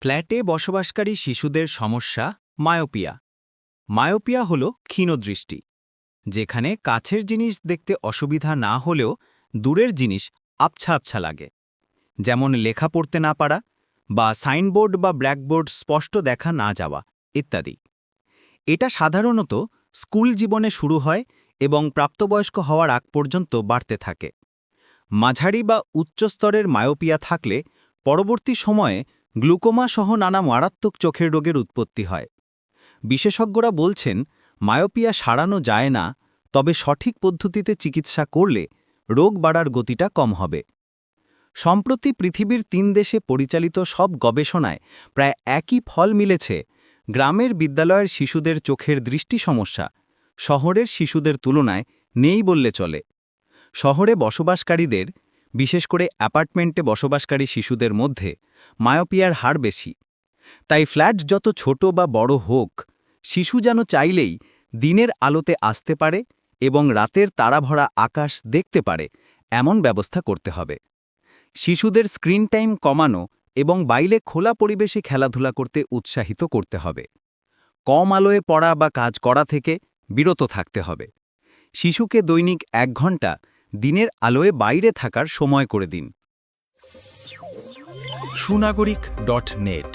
ফ্ল্যাটে বসবাসকারী শিশুদের সমস্যা মায়োপিয়া। মায়োপিয়া হল ক্ষীণদৃষ্টি, যেখানে কাছের জিনিস দেখতে অসুবিধা না হলেও দূরের জিনিস আবছা আবছা লাগে, যেমন লেখা পড়তে না পারা বা সাইনবোর্ড বা ব্ল্যাকবোর্ড স্পষ্ট দেখা না যাওয়া ইত্যাদি। এটা সাধারণত স্কুল জীবনে শুরু হয় এবং প্রাপ্তবয়স্ক হওয়ার আগ পর্যন্ত বাড়তে থাকে। মাঝারি বা উচ্চস্তরের মায়োপিয়া থাকলে পরবর্তী সময়ে গ্লুকোমা সহ নানা মারাত্মক চোখের রোগের উৎপত্তি হয়। বিশেষজ্ঞরা বলছেন, মায়োপিয়া সারানো যায় না, তবে সঠিক পদ্ধতিতে চিকিৎসা করলে রোগ বাড়ার গতিটা কম হবে। সম্প্রতি পৃথিবীর 3 দেশে পরিচালিত সব গবেষণায় প্রায় একই ফল মিলেছে। গ্রামের বিদ্যালয়ের শিশুদের চোখের দৃষ্টি সমস্যা শহরের শিশুদের তুলনায় নেই বললে চলে। শহরে বসবাসকারীদের, বিশেষ করে অ্যাপার্টমেন্টে বসবাসকারী শিশুদের মধ্যে মায়োপিয়ার হার বেশি। তাই ফ্ল্যাট যত ছোট বা বড় হোক, শিশু যেন চাইলেই দিনের আলোতে আসতে পারে এবং রাতের তারাভরা আকাশ দেখতে পারে, এমন ব্যবস্থা করতে হবে। শিশুদের স্ক্রিন টাইম কমানো এবং বাইরে খোলা পরিবেশে খেলাধুলা করতে উৎসাহিত করতে হবে। কম আলোয় পড়া বা কাজ করা থেকে বিরত থাকতে হবে। শিশুকে দৈনিক 1 ঘন্টা দিনের আলোয় বাইরে থাকার সময় করে দিন। sunagorik.net